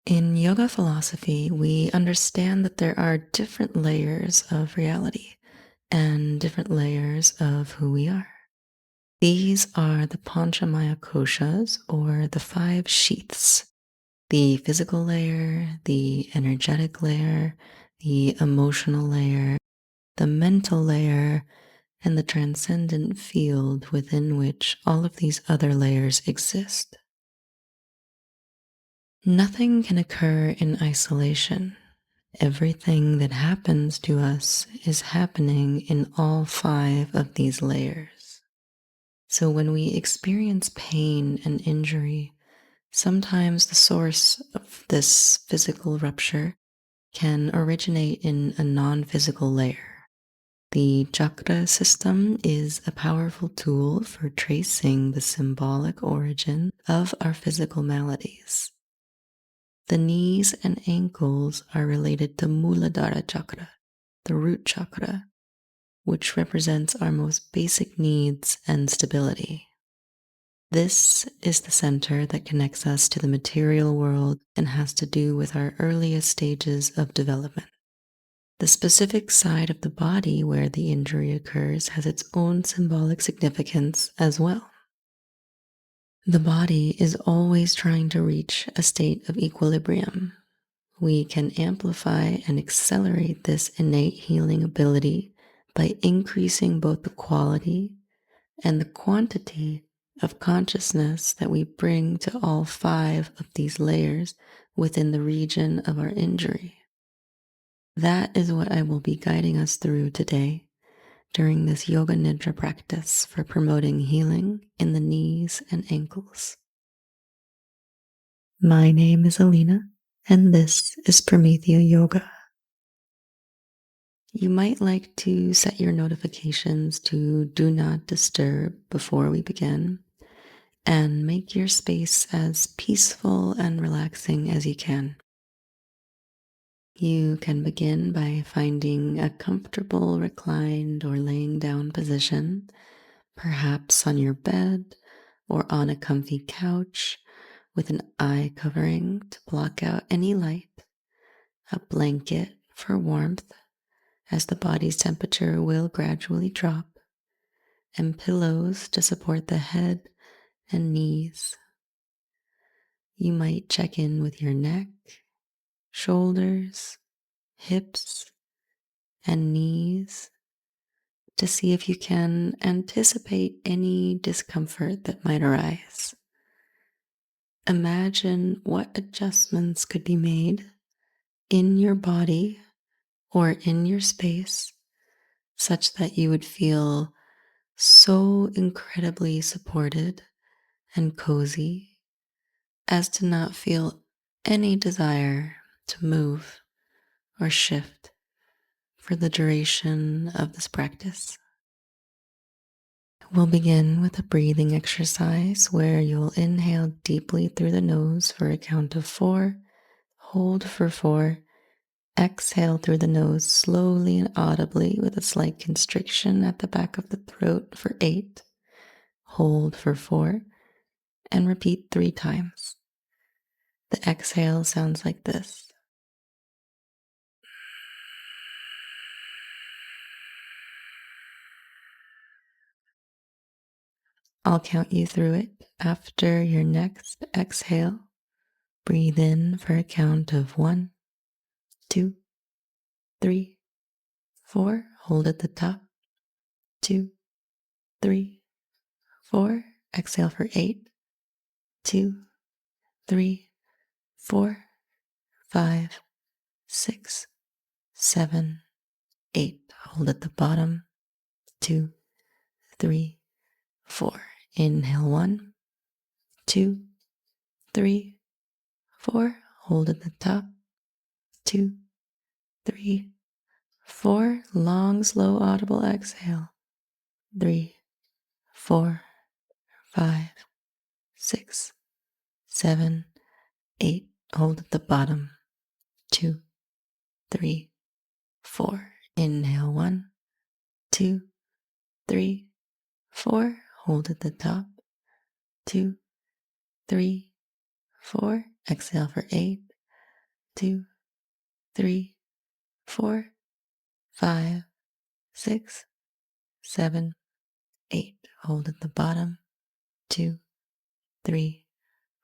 In yoga philosophy, we understand that there are different layers of reality and different layers of who we are. These are the pancha koshas, or the five sheaths: the physical layer, the energetic layer, the emotional layer, the mental layer, and the transcendent field within which all of these other layers exist. Nothing can occur in isolation. Everything that happens to us is happening in all five of these layers. So when we experience pain and injury, sometimes the source of this physical rupture can originate in a non-physical layer. The chakra system is a powerful tool for tracing the symbolic origin of our physical maladies. The knees and ankles are related to muladara chakra, the root chakra, which represents our most basic needs and stability. This is the center that connects us to the material world and has to do with our earliest stages of development. The specific side of the body where the injury occurs has its own symbolic significance as well. The body is always trying to reach a state of equilibrium. We can amplify and accelerate this innate healing ability by increasing both the quality and the quantity of consciousness that we bring to all five of these layers within the region of our injury. That is what I will be guiding us through today during this yoga nidra practice for promoting healing in the knees and ankles. My name is Alina, and this is Promethea Yoga. You might like to set your notifications to do not disturb before we begin, and make your space as peaceful and relaxing as you can. You can begin by finding a comfortable reclined or laying down position, perhaps on your bed or on a comfy couch with an eye covering to block out any light, a blanket for warmth as the body's temperature will gradually drop, and pillows to support the head and knees. You might check in with your neck, shoulders, hips, and knees to see if you can anticipate any discomfort that might arise. Imagine what adjustments could be made in your body or in your space such that you would feel so incredibly supported and cozy as to not feel any desire to move or shift for the duration of this practice. We'll begin with a breathing exercise where you'll inhale deeply through the nose for a count of 4, hold for 4, exhale through the nose slowly and audibly with a slight constriction at the back of the throat for 8, hold for 4, and repeat 3 times. The exhale sounds like this. I'll count you through it. After your next exhale, breathe in for a count of 1, 2, 3, 4. Hold at the top. 2, 3, 4. Exhale for 8, 2, 3, 4, 5, 6, 7, 8. Hold at the bottom. 2, 3, 4. Inhale 1, 2, 3, 4. Hold at the top. 2, 3, 4. Long, slow, audible exhale. 3, 4, 5, 6, 7, 8. Hold at the bottom. 2, 3, 4. Inhale 1, 2, 3, 4. Hold at the top. 2, 3, 4. Exhale for 8, 2, 3, 4, 5, 6, 7, 8. Hold at the bottom. 2, 3,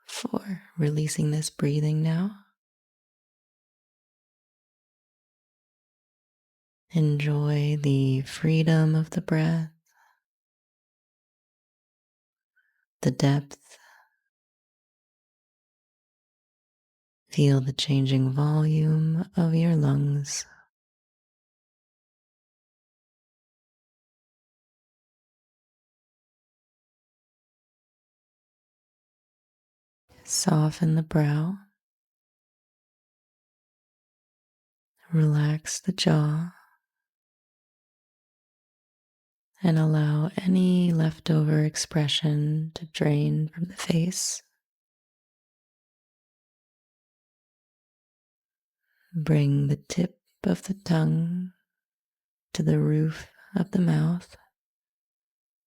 4. Releasing this breathing now. Enjoy the freedom of the breath, the depth. Feel the changing volume of your lungs. Soften the brow. Relax the jaw. And allow any leftover expression to drain from the face. Bring the tip of the tongue to the roof of the mouth,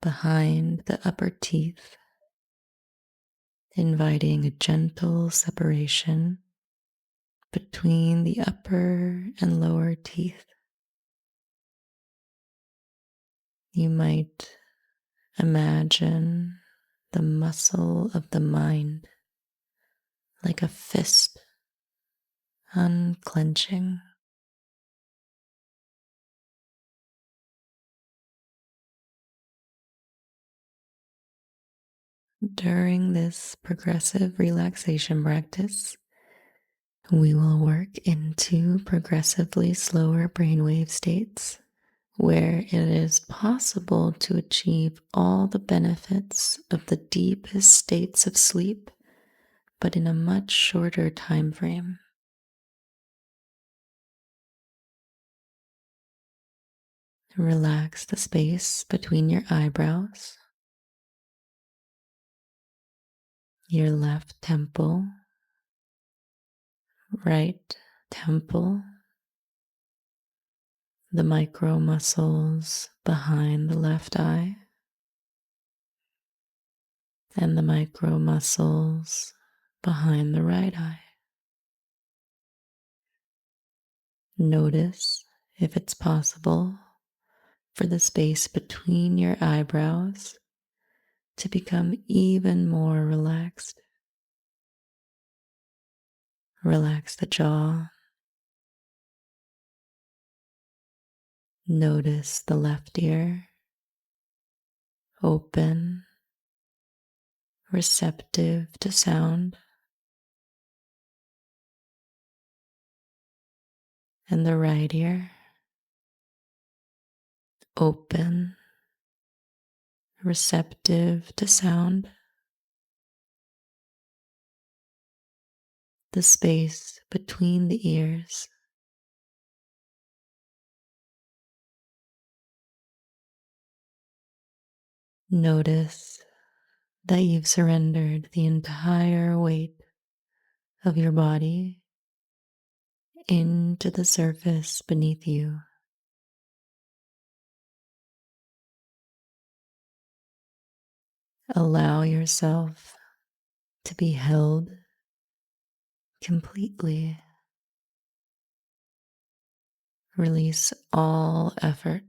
behind the upper teeth, inviting a gentle separation between the upper and lower teeth. You might imagine the muscle of the mind like a fist unclenching. During this progressive relaxation practice, we will work into progressively slower brainwave states where it is possible to achieve all the benefits of the deepest states of sleep, but in a much shorter time frame. Relax the space between your eyebrows, your left temple, right temple, the micro muscles behind the left eye, and the micro muscles behind the right eye. Notice if it's possible for the space between your eyebrows to become even more relaxed. Relax the jaw. Notice the left ear, open, receptive to sound, and the right ear, open, receptive to sound. The space between the ears. Notice that you've surrendered the entire weight of your body into the surface beneath you. Allow yourself to be held completely. Release all effort.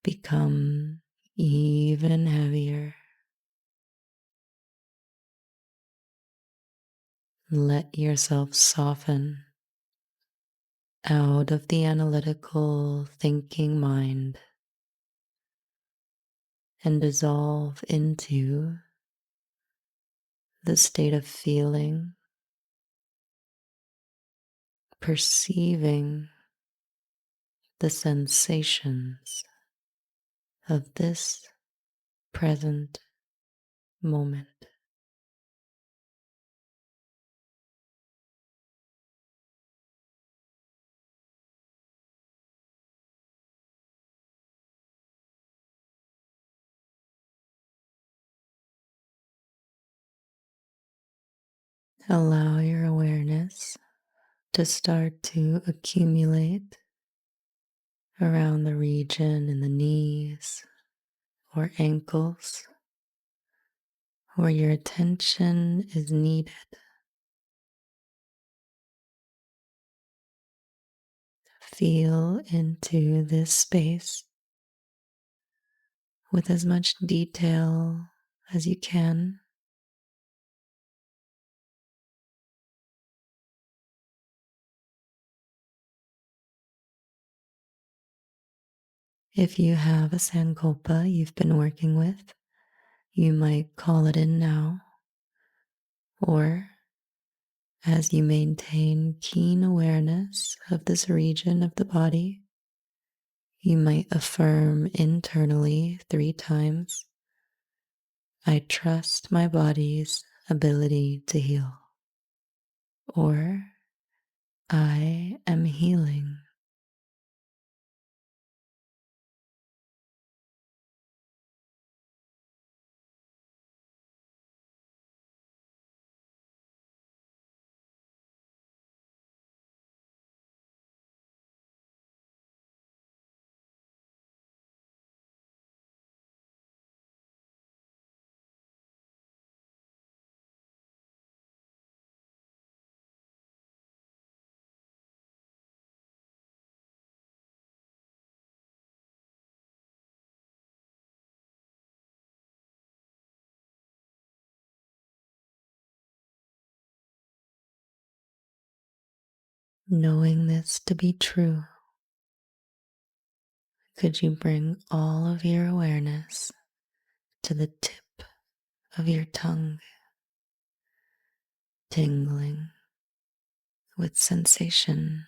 Become even heavier. Let yourself soften out of the analytical thinking mind and dissolve into the state of feeling, perceiving the sensations of this present moment. Allow your awareness to start to accumulate around the region in the knees or ankles where your attention is needed. Feel into this space with as much detail as you can. If you have a sankalpa you've been working with, you might call it in now, or as you maintain keen awareness of this region of the body, you might affirm internally 3 times, I trust my body's ability to heal, or I am healing. Knowing this to be true, could you bring all of your awareness to the tip of your tongue, tingling with sensation?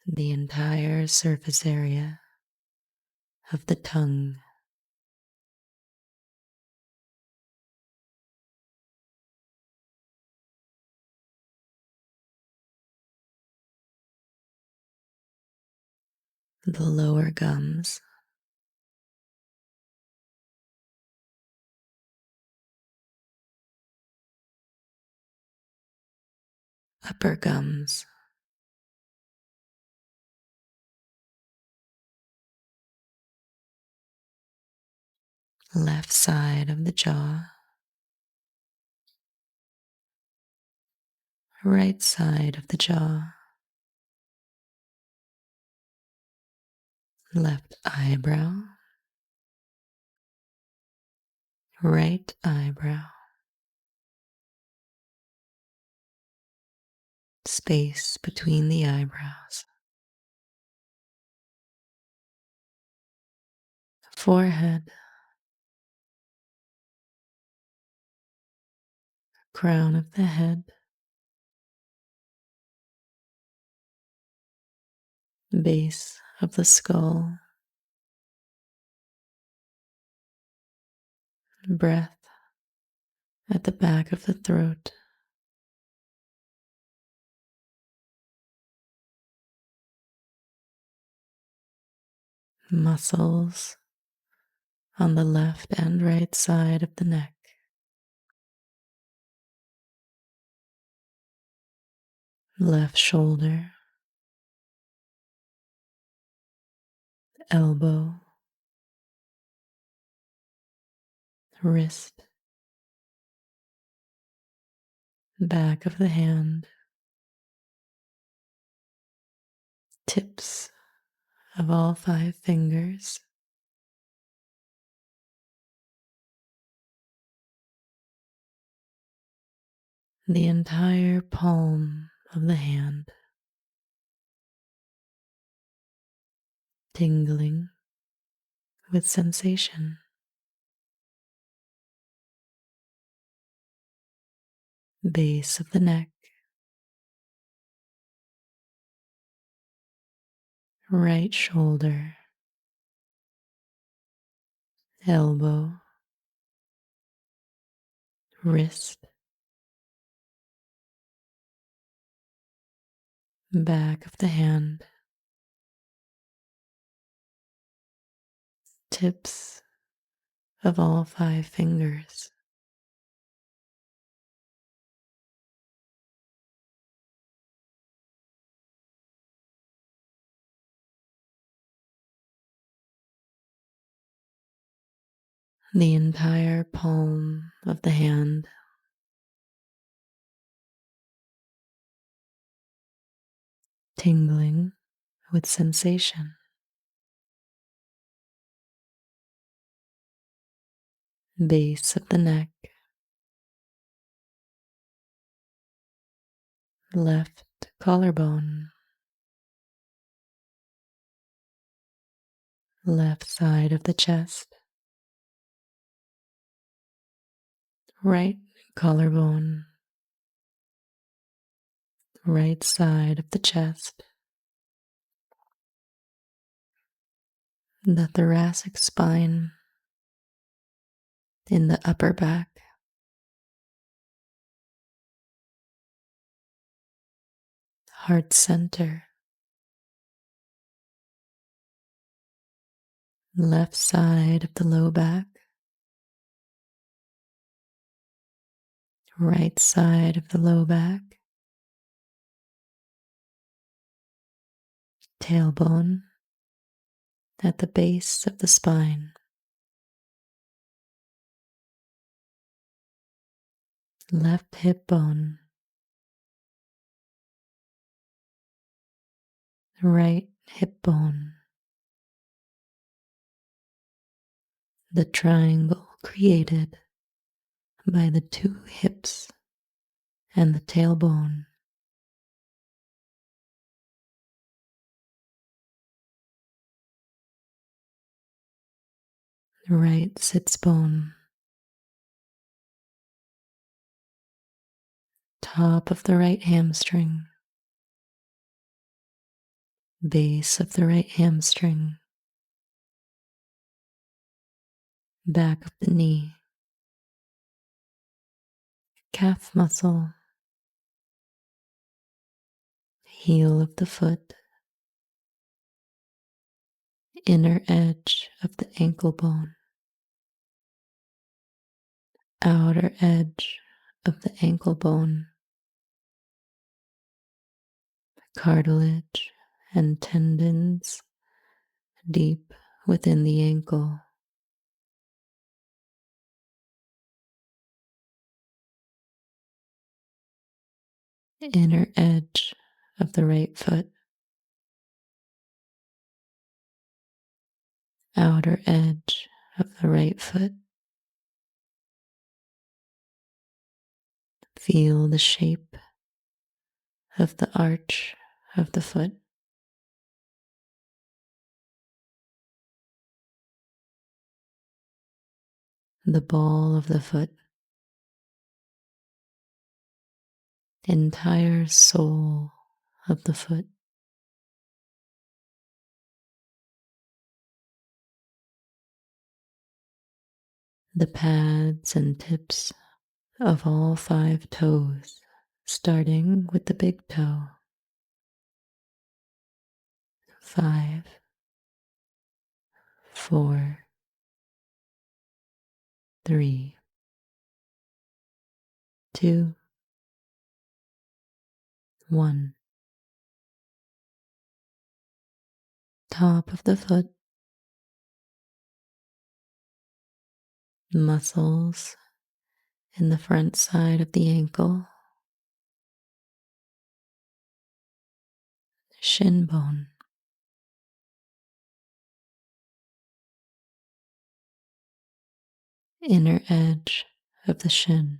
The entire surface area of the tongue, the lower gums, upper gums, left side of the jaw, right side of the jaw, left eyebrow, right eyebrow, space between the eyebrows, forehead, crown of the head, base of the skull, breath at the back of the throat, muscles on the left and right side of the neck, left shoulder, elbow, wrist, back of the hand, tips of all 5 fingers, the entire palm of the hand, tingling with sensation, base of the neck, right shoulder, elbow, wrist, back of the hand, tips of all 5 fingers, the entire palm of the hand, tingling with sensation. Base of the neck, left collarbone, left side of the chest, right collarbone, right side of the chest, the thoracic spine, in the upper back, heart center, left side of the low back, right side of the low back, tailbone at the base of the spine, left hip bone, right hip bone, the triangle created by the two hips and the tailbone, right sits bone, top of the right hamstring, base of the right hamstring, back of the knee, calf muscle, heel of the foot, inner edge of the ankle bone, outer edge of the ankle bone, cartilage and tendons deep within the ankle, inner edge of the right foot, outer edge of the right foot. Feel the shape of the arch of the foot. The ball of the foot, entire sole of the foot, the pads and tips of all 5 toes, starting with the big toe. 5, 4, 3, 2, 1. Top of the foot, muscles in the front side of the ankle, shin bone, inner edge of the shin,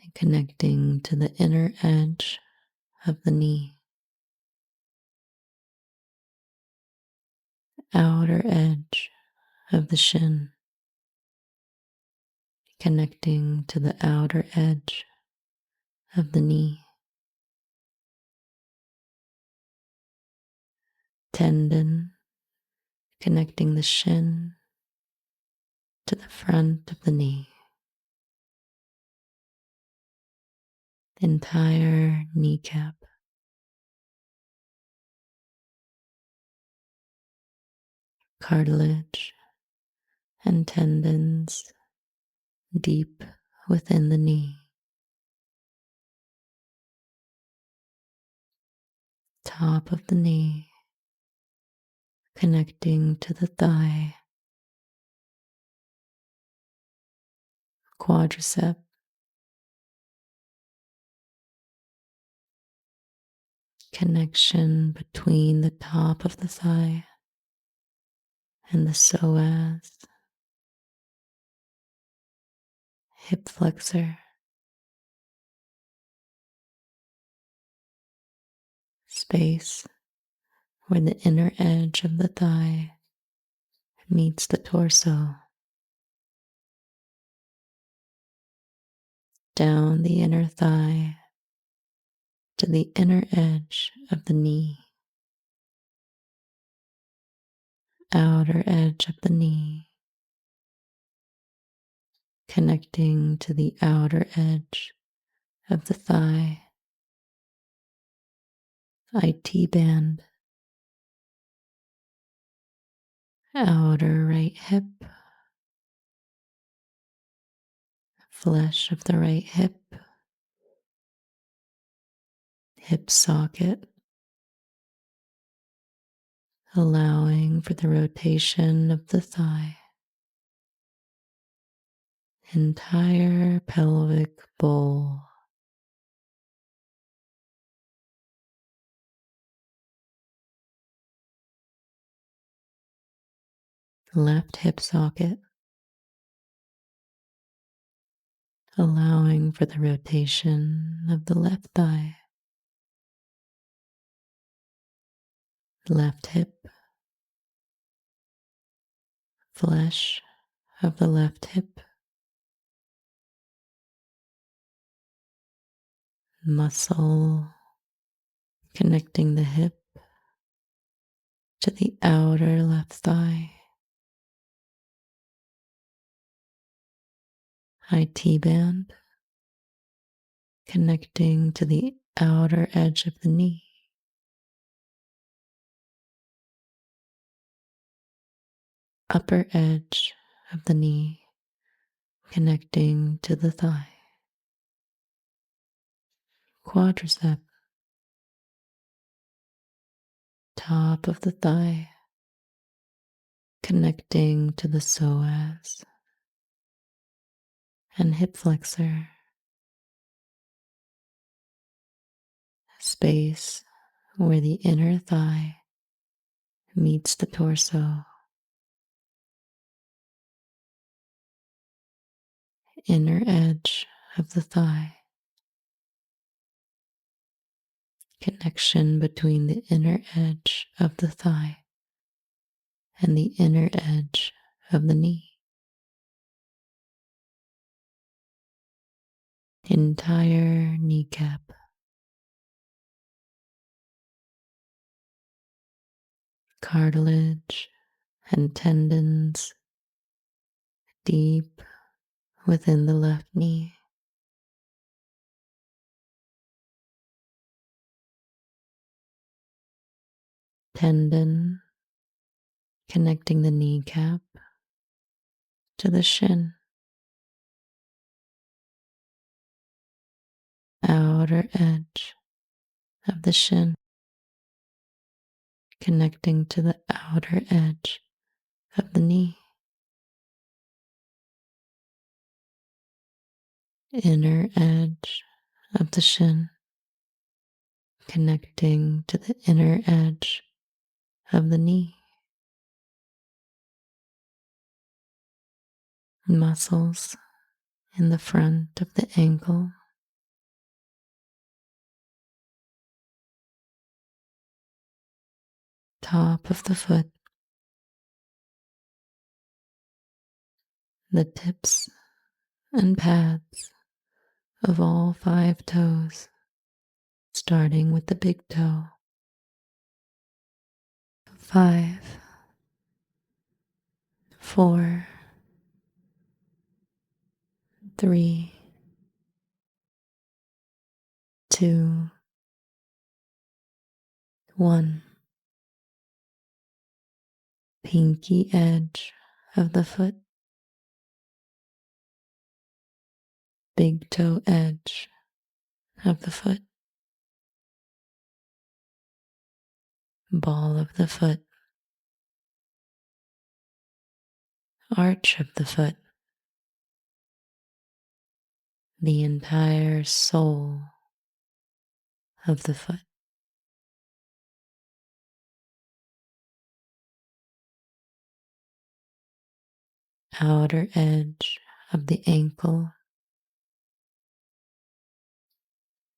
and connecting to the inner edge of the knee, outer edge of the shin, connecting to the outer edge of the knee, tendon connecting the shin to the front of the knee, entire kneecap, cartilage and tendons deep within the knee, top of the knee connecting to the thigh, quadricep, connection between the top of the thigh and the psoas, hip flexor, space where the inner edge of the thigh meets the torso, down the inner thigh to the inner edge of the knee, outer edge of the knee, connecting to the outer edge of the thigh, IT band, outer right hip, flesh of the right hip, hip socket, allowing for the rotation of the thigh, entire pelvic bowl, left hip socket, allowing for the rotation of the left thigh, left hip, flesh of the left hip, muscle connecting the hip to the outer left thigh, IT band connecting to the outer edge of the knee, upper edge of the knee connecting to the thigh, quadricep, top of the thigh connecting to the psoas and hip flexor, space where the inner thigh meets the torso, inner edge of the thigh, connection between the inner edge of the thigh and the inner edge of the knee, entire kneecap, cartilage and tendons deep within the left knee, tendon connecting the kneecap to the shin, outer edge of the shin connecting to the outer edge of the knee, inner edge of the shin connecting to the inner edge of the knee, muscles in the front of the ankle, top of the foot, the tips and pads of all 5 toes, starting with the big toe. 5, 4, 3, 2, 1. Pinky edge of the foot, big toe edge of the foot, ball of the foot, arch of the foot, the entire sole of the foot, outer edge of the ankle,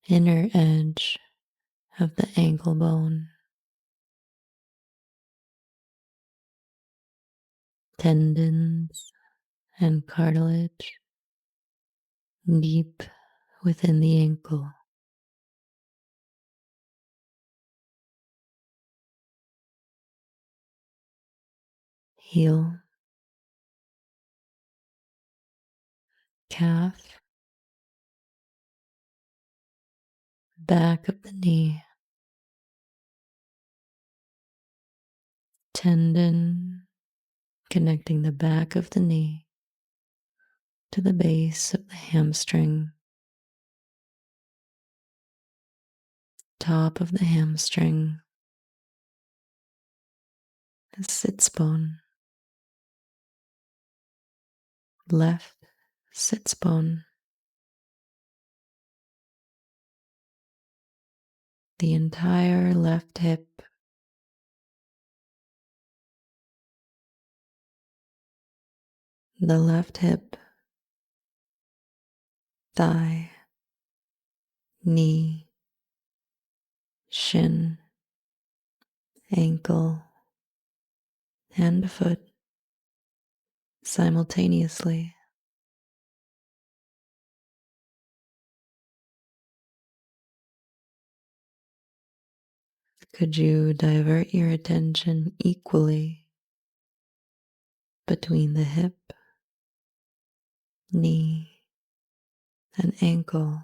inner edge of the ankle bone, tendons and cartilage deep within the ankle. Heel, calf, back of the knee, tendon connecting the back of the knee to the base of the hamstring, top of the hamstring, the sits bone, left sits bone, the entire left hip, the left hip, thigh, knee, shin, ankle, and foot simultaneously. Could you divert your attention equally between the hip, knee, and ankle?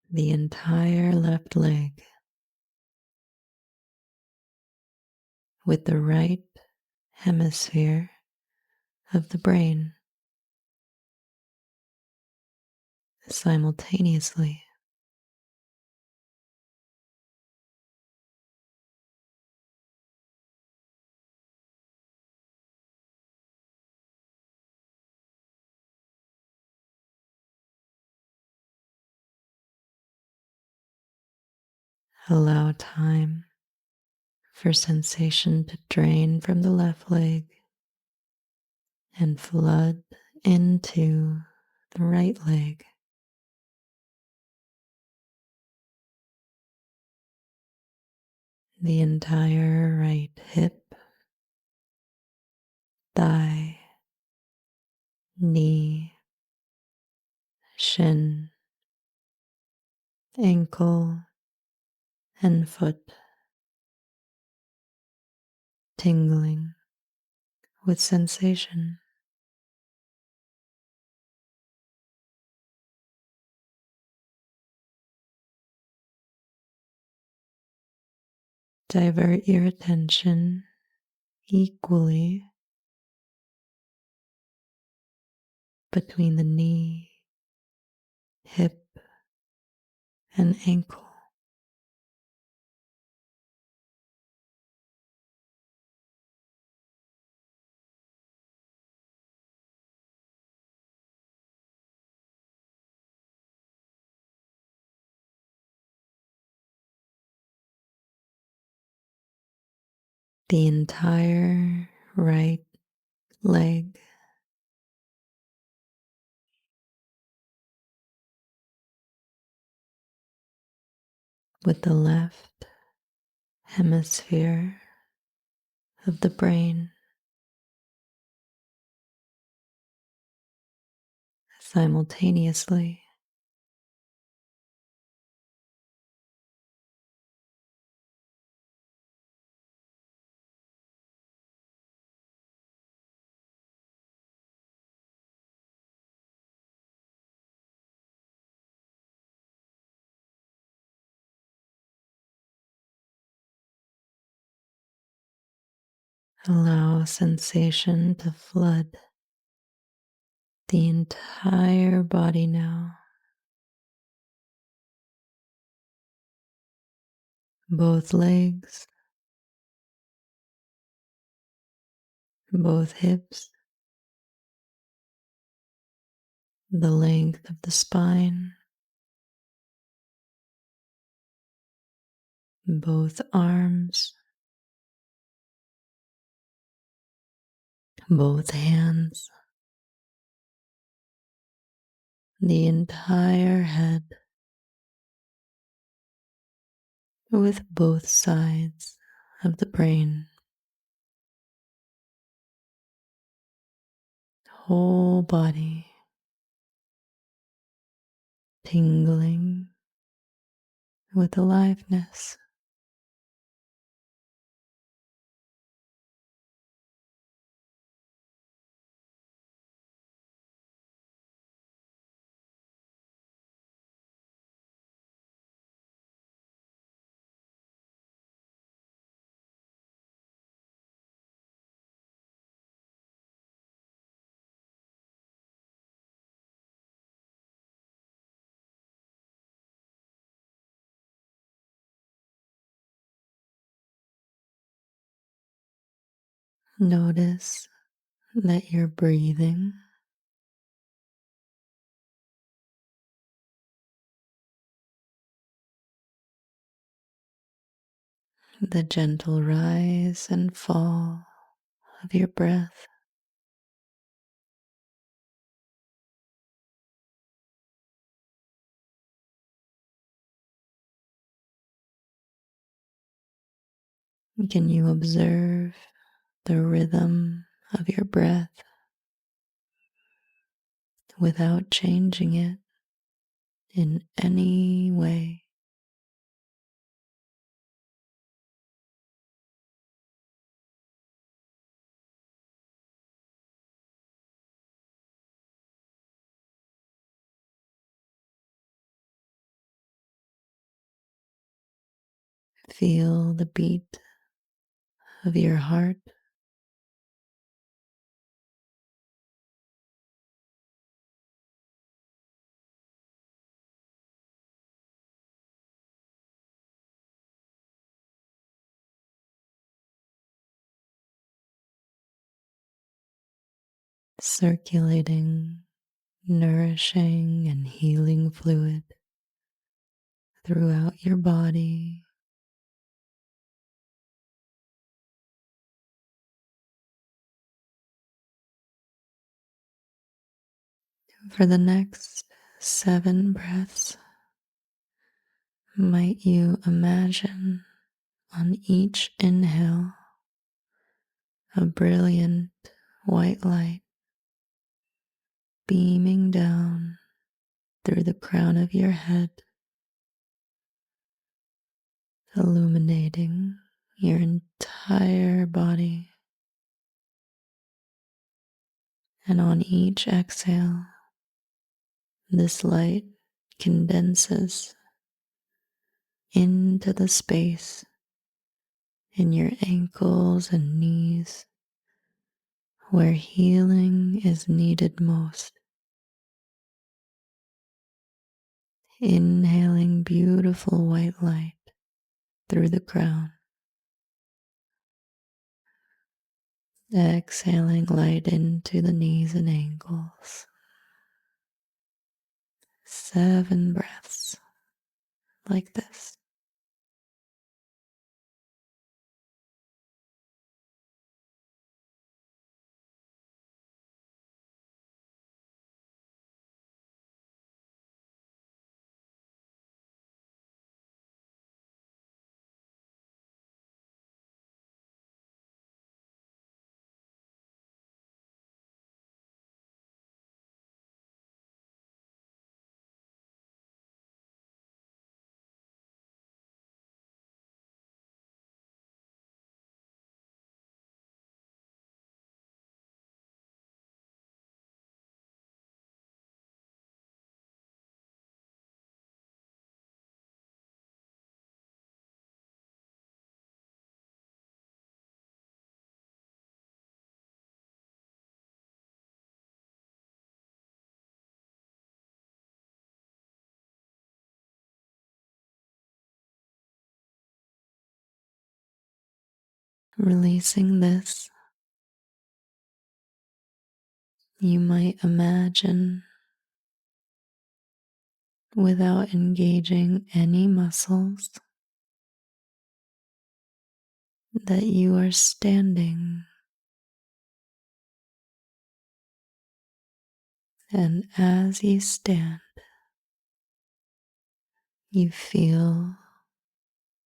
The entire left leg with the right hemisphere of the brain simultaneously. Allow time for sensation to drain from the left leg and flood into the right leg. The entire right hip, thigh, knee, shin, ankle, and foot tingling with sensation. Divert your attention equally between the knee, hip, and ankle. The entire right leg with the left hemisphere of the brain simultaneously. Allow sensation to flood the entire body now. both legs, both hips, the length of the spine, both arms, both hands, the entire head with both sides of the brain, whole body tingling with aliveness. Notice that you're breathing, the gentle rise and fall of your breath. Can you observe the rhythm of your breath without changing it in any way? Feel the beat of your heart, circulating, nourishing, and healing fluid throughout your body. For the next 7 breaths, might you imagine on each inhale a brilliant white light beaming down through the crown of your head, illuminating your entire body. And on each exhale, this light condenses into the space in your ankles and knees where healing is needed most. Inhaling beautiful white light through the crown. Exhaling light into the knees and ankles. 7 breaths like this. Releasing this, you might imagine, without engaging any muscles, that you are standing, and as you stand, you feel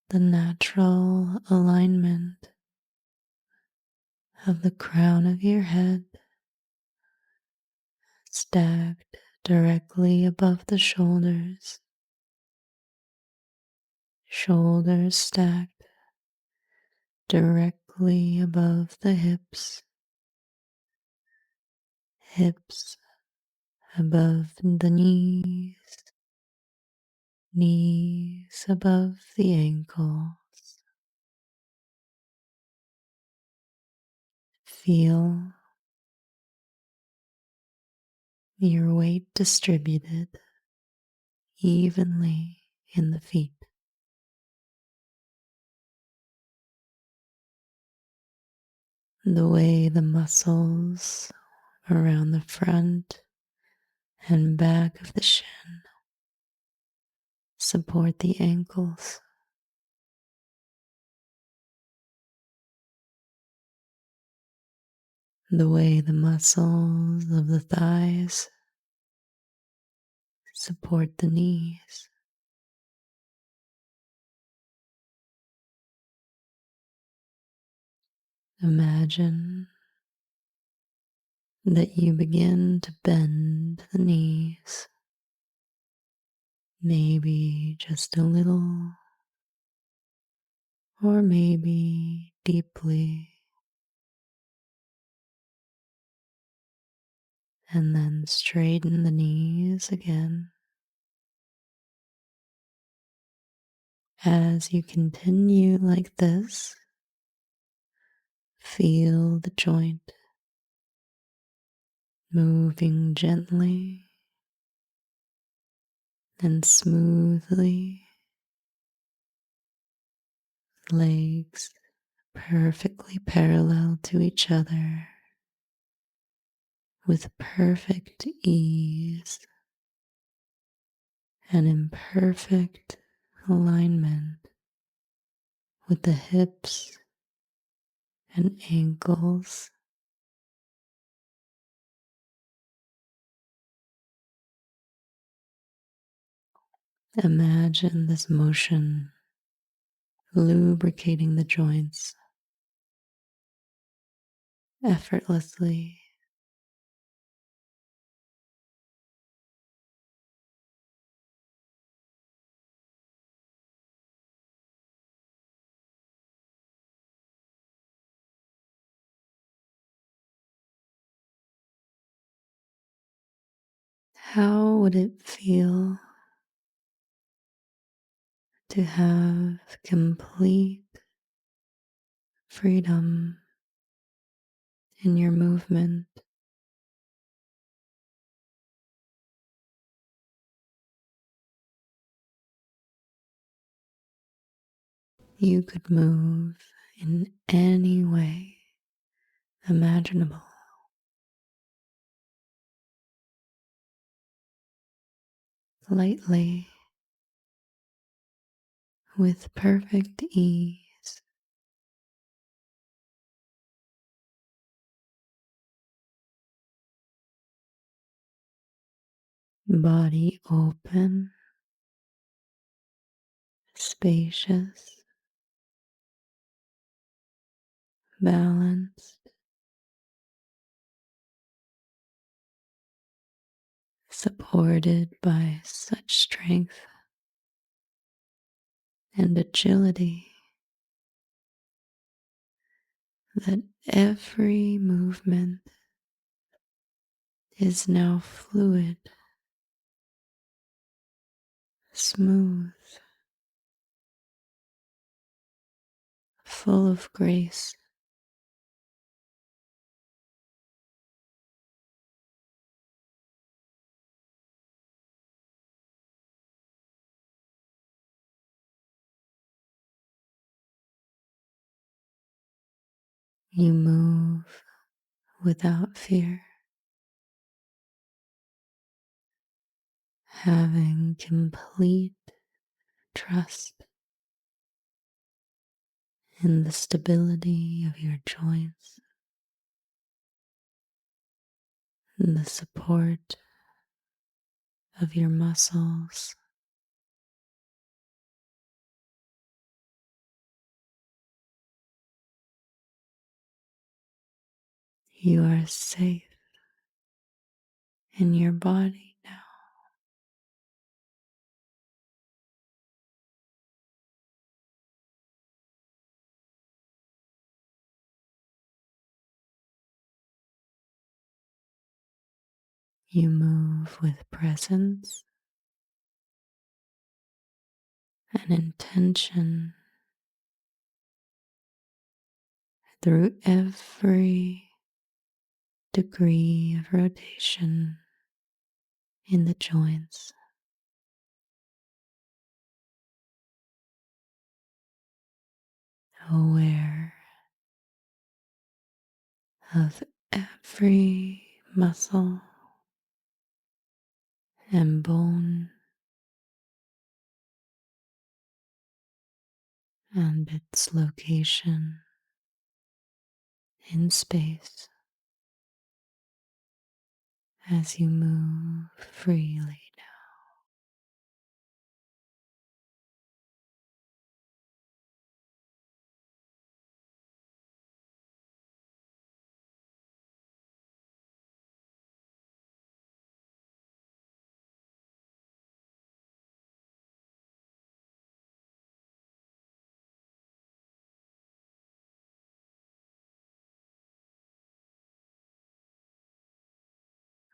the natural alignment of the crown of your head stacked directly above the shoulders, shoulders stacked directly above the hips, hips above the knees, knees above the ankles. Feel your weight distributed evenly in the feet. The way the muscles around the front and back of the shin support the ankles. The way the muscles of the thighs support the knees. Imagine that you begin to bend the knees, maybe just a little, or maybe deeply, and then straighten the knees again. As you continue like this, feel the joint moving gently and smoothly, legs perfectly parallel to each other with perfect ease and in perfect alignment with the hips and ankles. Imagine this motion lubricating the joints effortlessly. How would it feel to have complete freedom in your movement? You could move in any way imaginable, lightly, with perfect ease. Body open, spacious, balanced, supported by such strength and agility that every movement is now fluid, smooth, full of grace. You move without fear, having complete trust in the stability of your joints and the support of your muscles. You are safe in your body now. You move with presence and intention through every degree of rotation in the joints, aware of every muscle and bone and its location in space as you move freely now.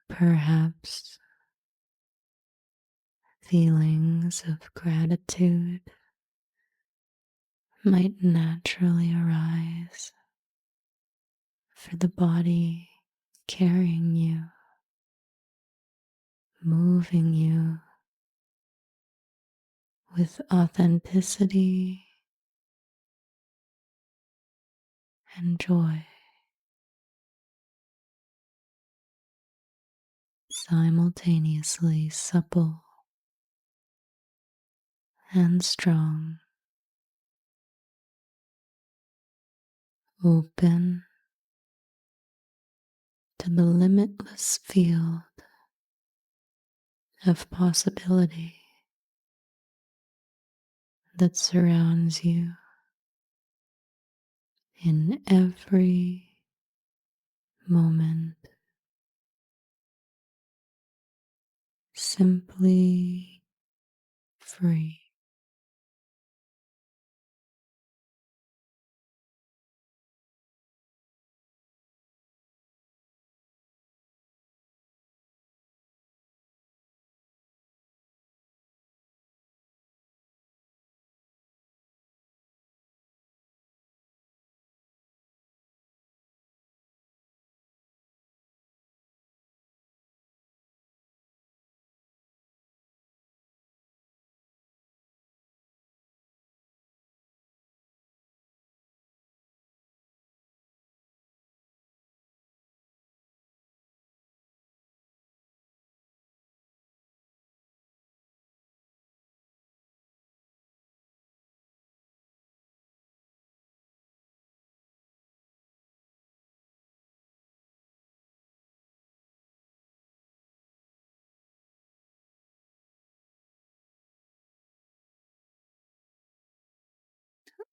Perhaps feelings of gratitude might naturally arise for the body carrying you, moving you with authenticity and joy, simultaneously supple and strong, open to the limitless field of possibility that surrounds you in every moment, simply free.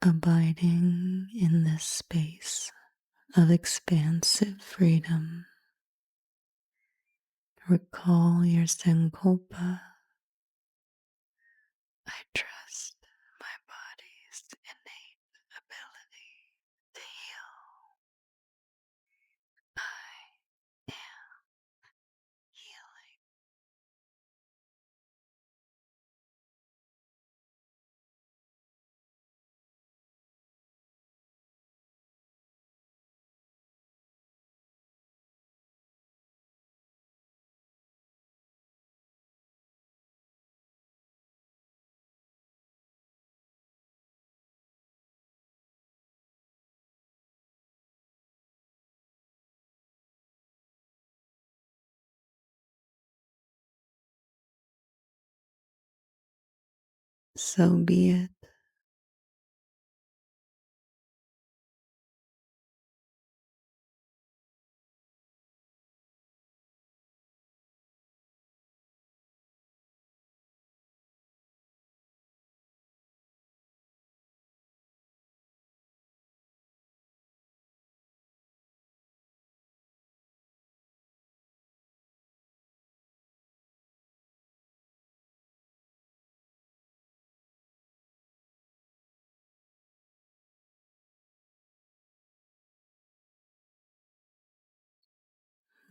Abiding in this space of expansive freedom, recall your sankalpa. I trust my body's innate ability to heal. I am healing. So be it.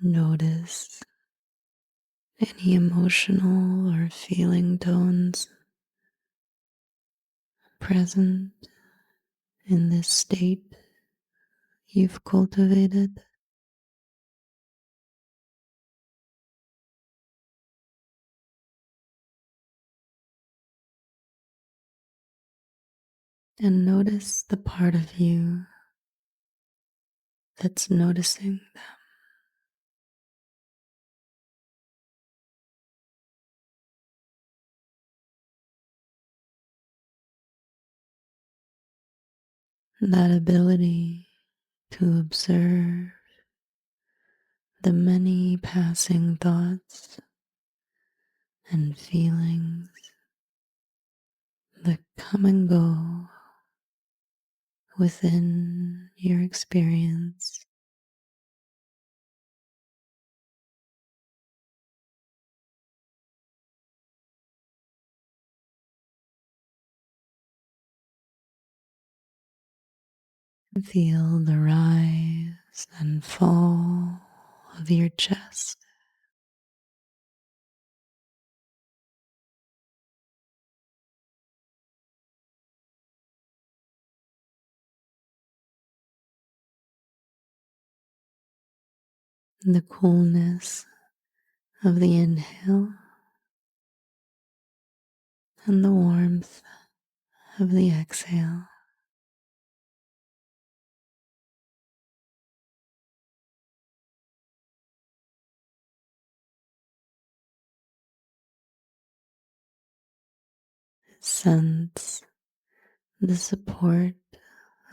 Notice any emotional or feeling tones present in this state you've cultivated. And notice the part of you that's noticing that ability to observe the many passing thoughts and feelings that come and go within your experience. Feel the rise and fall of your chest, the coolness of the inhale, and the warmth of the exhale. Sense the support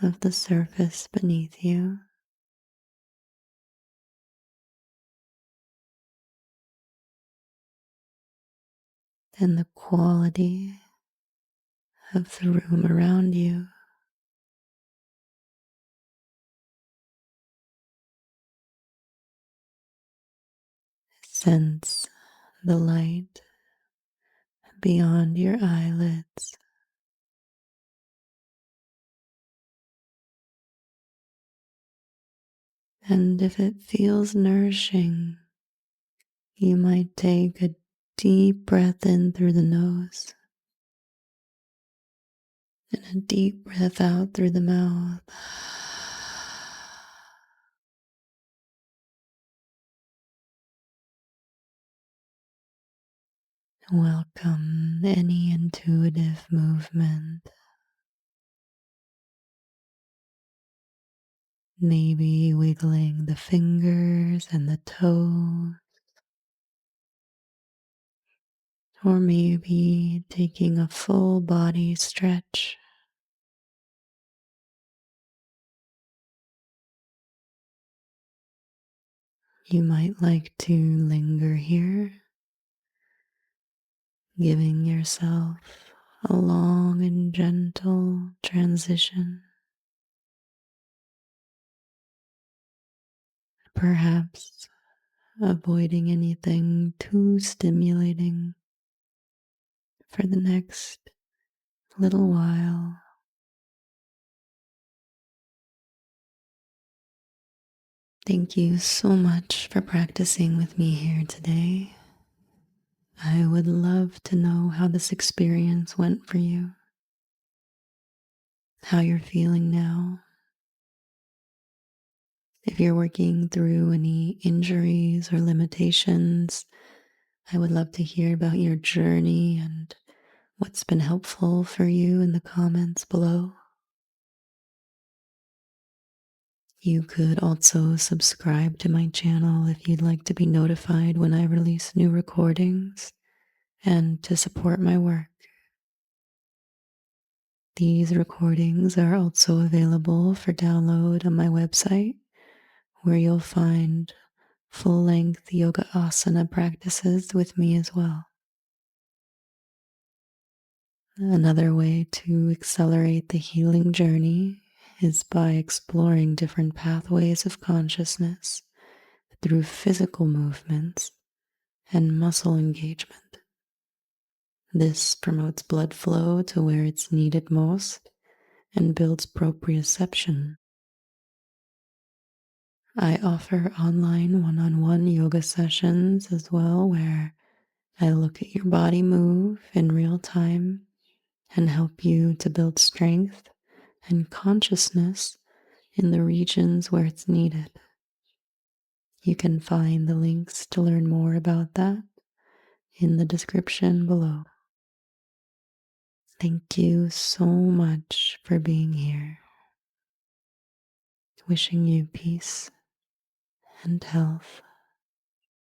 of the surface beneath you, and the quality of the room around you. Sense the light beyond your eyelids, and if it feels nourishing, you might take a deep breath in through the nose and a deep breath out through the mouth. Welcome any intuitive movement, maybe wiggling the fingers and the toes, or maybe taking a full body stretch. You might like to linger here, giving yourself a long and gentle transition, perhaps avoiding anything too stimulating for the next little while. Thank you so much for practicing with me here today. I would love to know how this experience went for you, how you're feeling now. If you're working through any injuries or limitations, I would love to hear about your journey and what's been helpful for you in the comments below. You could also subscribe to my channel if you'd like to be notified when I release new recordings and to support my work. These recordings are also available for download on my website, where you'll find full length yoga asana practices with me as well. Another way to accelerate the healing journey is by exploring different pathways of consciousness through physical movements and muscle engagement. This promotes blood flow to where it's needed most and builds proprioception. I offer online one-on-one yoga sessions as well, where I look at your body move in real time and help you to build strength and consciousness in the regions where it's needed. You can find the links to learn more about that in the description below. Thank you so much for being here. Wishing you peace and health.